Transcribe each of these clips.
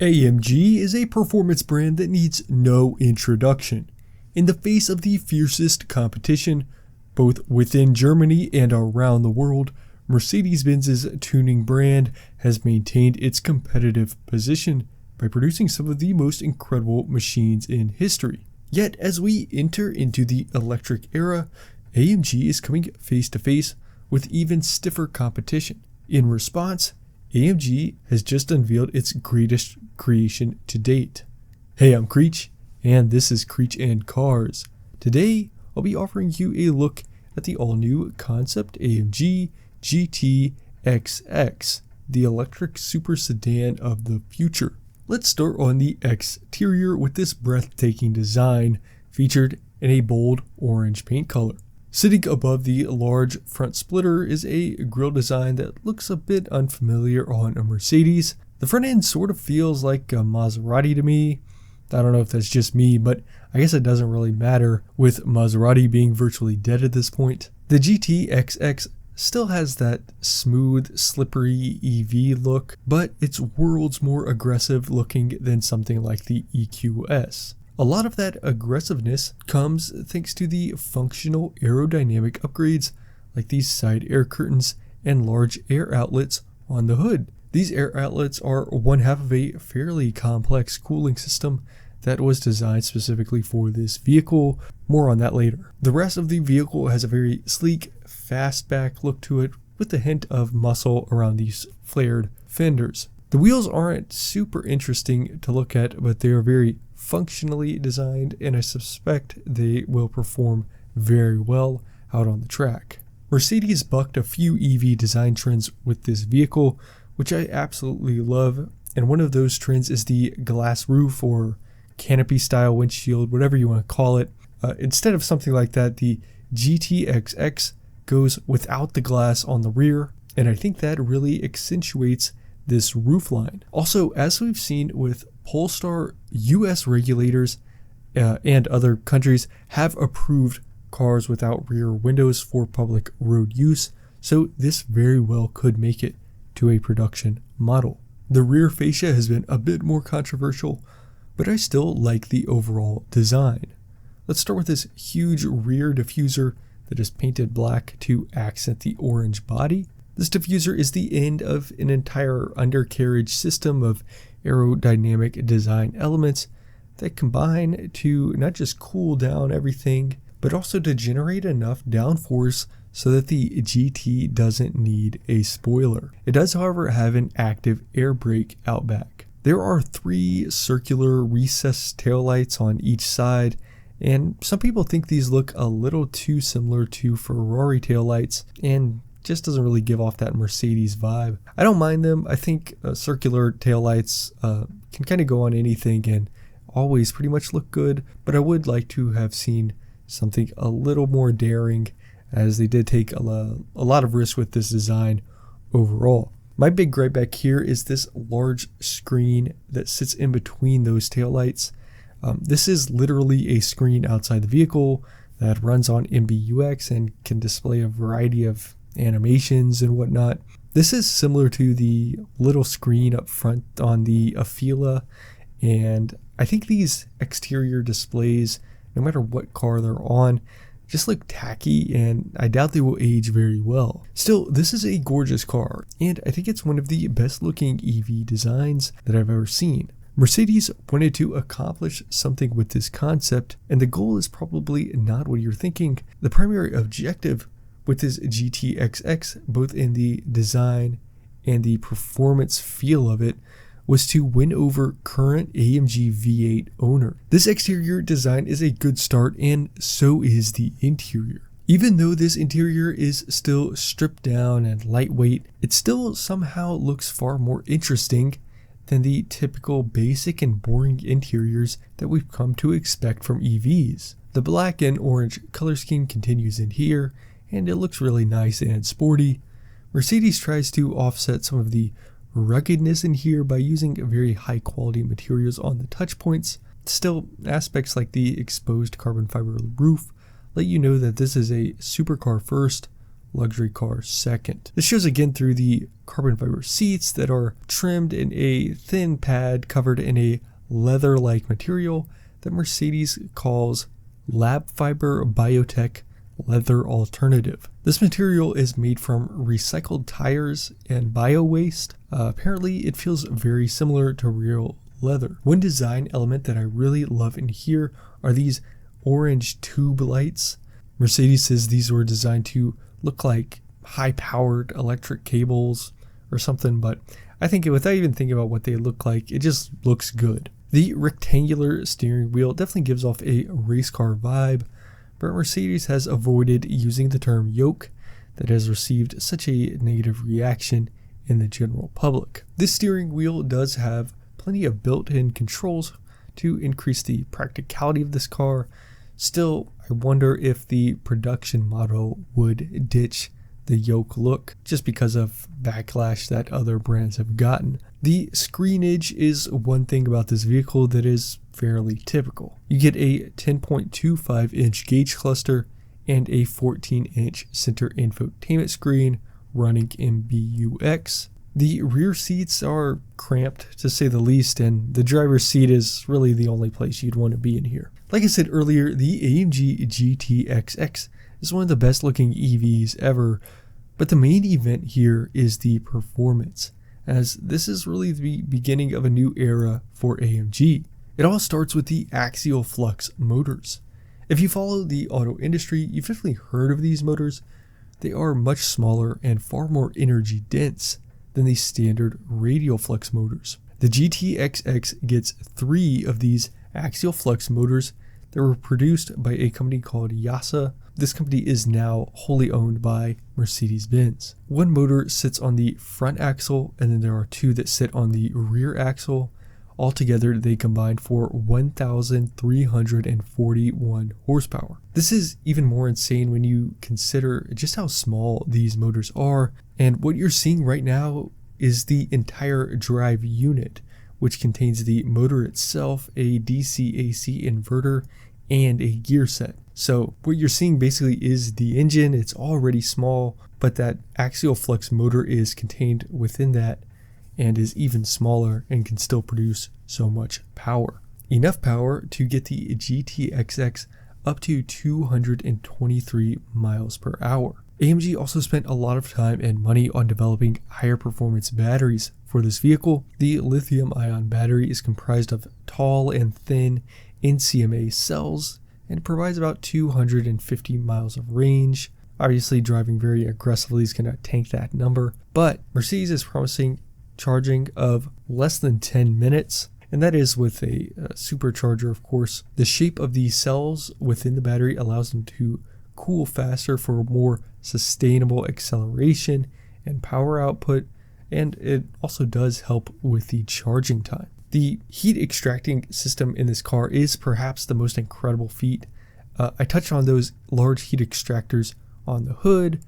AMG is a performance brand that needs no introduction. In the face of the fiercest competition, both within Germany and around the world, Mercedes-Benz's tuning brand has maintained its competitive position by producing some of the most incredible machines in history. Yet, as we enter into the electric era, AMG is coming face to face with even stiffer competition. In response, AMG has just unveiled its greatest creation to date. Hey, I'm Creech, and this is Creech and Cars. Today, I'll be offering you a look at the all-new concept AMG GT XX, the electric super sedan of the future. Let's start on the exterior with this breathtaking design featured in a bold orange paint color. Sitting above the large front splitter is a grille design that looks a bit unfamiliar on a Mercedes. The front end sort of feels like a Maserati to me. I don't know if that's just me, but I guess it doesn't really matter with Maserati being virtually dead at this point. The GT XX still has that smooth, slippery EV look, but it's worlds more aggressive looking than something like the EQS. A lot of that aggressiveness comes thanks to the functional aerodynamic upgrades like these side air curtains and large air outlets on the hood. These air outlets are one half of a fairly complex cooling system that was designed specifically for this vehicle. More on that later. The rest of the vehicle has a very sleek, fastback look to it with a hint of muscle around these flared fenders. The wheels aren't super interesting to look at, but they are very functionally designed, and I suspect they will perform very well out on the track. Mercedes bucked a few EV design trends with this vehicle, which I absolutely love, and one of those trends is the glass roof or canopy style windshield, whatever you want to call it. Instead of something like that, the GTXX goes without the glass on the rear, and I think that really accentuates this roofline. Also, as we've seen with Polestar, US regulators and other countries have approved cars without rear windows for public road use, so this very well could make it to a production model. The rear fascia has been a bit more controversial, but I still like the overall design. Let's start with this huge rear diffuser that is painted black to accent the orange body. This diffuser is the end of an entire undercarriage system of aerodynamic design elements that combine to not just cool down everything, but also to generate enough downforce so that the GT doesn't need a spoiler. It does, however, have an active air brake out back. There are 3 circular recessed taillights on each side, and some people think these look a little too similar to Ferrari taillights and just doesn't really give off that Mercedes vibe. I don't mind them. I think circular taillights can kind of go on anything and always pretty much look good, but I would like to have seen something a little more daring, as they did take a lot of risk with this design overall. My big gripe back here is this large screen that sits in between those taillights. This is literally a screen outside the vehicle that runs on MBUX and can display a variety of animations and whatnot. This is similar to the little screen up front on the Axial, and I think these exterior displays, no matter what car they're on, just look tacky, and I doubt they will age very well. Still, this is a gorgeous car, and I think it's one of the best looking EV designs that I've ever seen. Mercedes wanted to accomplish something with this concept, and the goal is probably not what you're thinking. The primary objective with this GTXX, both in the design and the performance feel of it, was to win over current AMG V8 owner. This exterior design is a good start, and so is the interior. Even though this interior is still stripped down and lightweight, it still somehow looks far more interesting than the typical basic and boring interiors that we've come to expect from EVs. The black and orange color scheme continues in here, and it looks really nice and sporty. Mercedes tries to offset some of the ruggedness in here by using very high quality materials on the touch points. Still, aspects like the exposed carbon fiber roof let you know that this is a supercar first, luxury car second. This shows again through the carbon fiber seats that are trimmed in a thin pad covered in a leather-like material that Mercedes calls lab fiber biotech leather alternative. This material is made from recycled tires and bio waste. Apparently it feels very similar to real leather. One design element that I really love in here are these orange tube lights. Mercedes says these were designed to look like high-powered electric cables or something, but I think without even thinking about what they look like, it just looks good. The rectangular steering wheel definitely gives off a race car vibe, but Mercedes has avoided using the term yoke that has received such a negative reaction in the general public. This steering wheel does have plenty of built-in controls to increase the practicality of this car. Still, I wonder if the production model would ditch the yoke look just because of backlash that other brands have gotten. The screenage is one thing about this vehicle that is fairly typical. You get a 10.25-inch gauge cluster and a 14-inch center infotainment screen running MBUX. The rear seats are cramped to say the least, and the driver's seat is really the only place you'd want to be in here. Like I said earlier, the AMG GTXX is one of the best looking EVs ever, but the main event here is the performance, as this is really the beginning of a new era for AMG. It all starts with the Axial Flux motors. If you follow the auto industry, you've definitely heard of these motors. They are much smaller and far more energy dense than the standard radial flux motors. The GTXX gets 3 of these axial flux motors that were produced by a company called YASA. This company is now wholly owned by Mercedes-Benz. One motor sits on the front axle, and then there are 2 that sit on the rear axle. Altogether, they combine for 1,341 horsepower. This is even more insane when you consider just how small these motors are, and what you're seeing right now is the entire drive unit, which contains the motor itself, a DC-AC inverter, and a gear set. So what you're seeing basically is the engine. It's already small, but that axial flux motor is contained within that and is even smaller and can still produce so much power. Enough power to get the GTXX up to 223 miles per hour. AMG also spent a lot of time and money on developing higher performance batteries for this vehicle. The lithium-ion battery is comprised of tall and thin NCMA cells and provides about 250 miles of range. Obviously, driving very aggressively is going to tank that number, but Mercedes is promising charging of less than 10 minutes, and that is with a supercharger, of course. The shape of these cells within the battery allows them to cool faster for more sustainable acceleration and power output, and it also does help with the charging time. The heat extracting system in this car is perhaps the most incredible feat. I touched on those large heat extractors on the hood,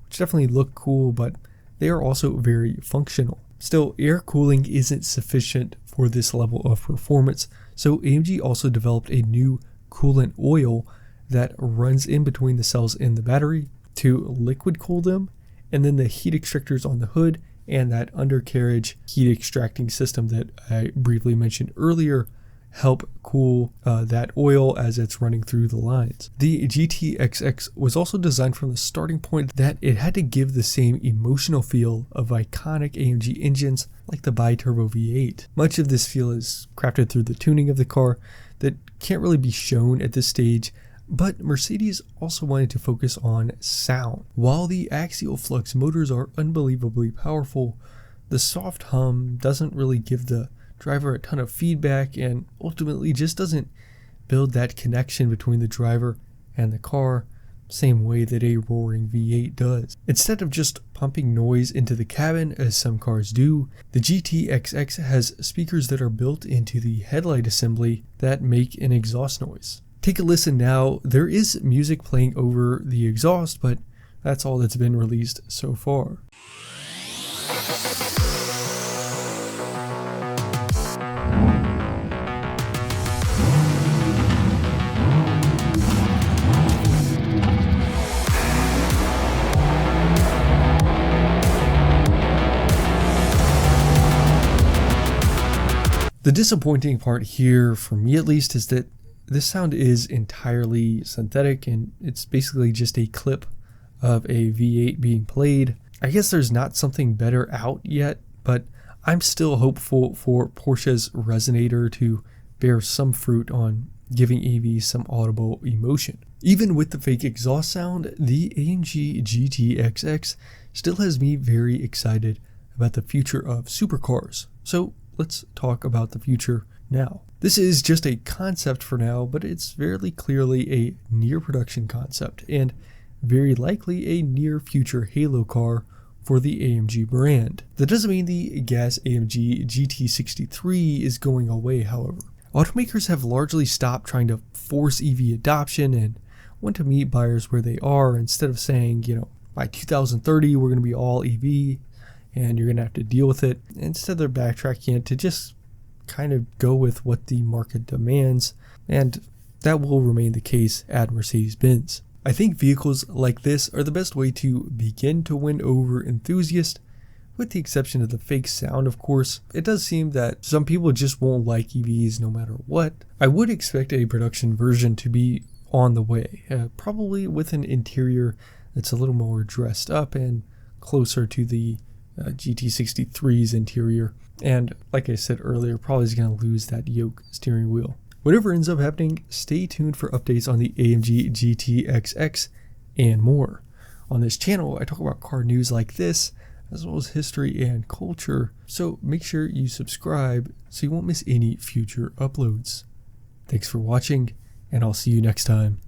which definitely look cool, but they are also very functional. Still, air cooling isn't sufficient for this level of performance, so AMG also developed a new coolant oil that runs in between the cells in the battery to liquid cool them, and then the heat extractors on the hood and that undercarriage heat extracting system that I briefly mentioned earlier help cool that oil as it's running through the lines. The GTXX was also designed from the starting point that it had to give the same emotional feel of iconic AMG engines like the bi-turbo V8. Much of this feel is crafted through the tuning of the car that can't really be shown at this stage, but Mercedes also wanted to focus on sound. While the axial flux motors are unbelievably powerful, the soft hum doesn't really give the driver a ton of feedback and ultimately just doesn't build that connection between the driver and the car same way that a roaring V8 does. Instead of just pumping noise into the cabin as some cars do, the GTXX has speakers that are built into the headlight assembly that make an exhaust noise. Take a listen now. There is music playing over the exhaust, but that's all that's been released so far. The disappointing part here, for me at least, is that this sound is entirely synthetic and it's basically just a clip of a V8 being played. I guess there's not something better out yet, but I'm still hopeful for Porsche's resonator to bear some fruit on giving EVs some audible emotion. Even with the fake exhaust sound, the AMG GT XX still has me very excited about the future of supercars. So let's talk about the future now. This is just a concept for now, but it's very clearly a near production concept and very likely a near future halo car for the AMG brand. That doesn't mean the gas AMG GT63 is going away, however. Automakers have largely stopped trying to force EV adoption and want to meet buyers where they are instead of saying, by 2030 we're going to be all EV and you're going to have to deal with it. Instead they're backtracking it to just kind of go with what the market demands, and that will remain the case at Mercedes-Benz. I think vehicles like this are the best way to begin to win over enthusiasts, with the exception of the fake sound, of course. It does seem that some people just won't like EVs no matter what. I would expect a production version to be on the way, probably with an interior that's a little more dressed up and closer to the GT63's interior. And like I said earlier, probably is going to lose that yoke steering wheel. Whatever ends up happening, stay tuned for updates on the AMG GT XX and more. On this channel, I talk about car news like this, as well as history and culture, so make sure you subscribe so you won't miss any future uploads. Thanks for watching, and I'll see you next time.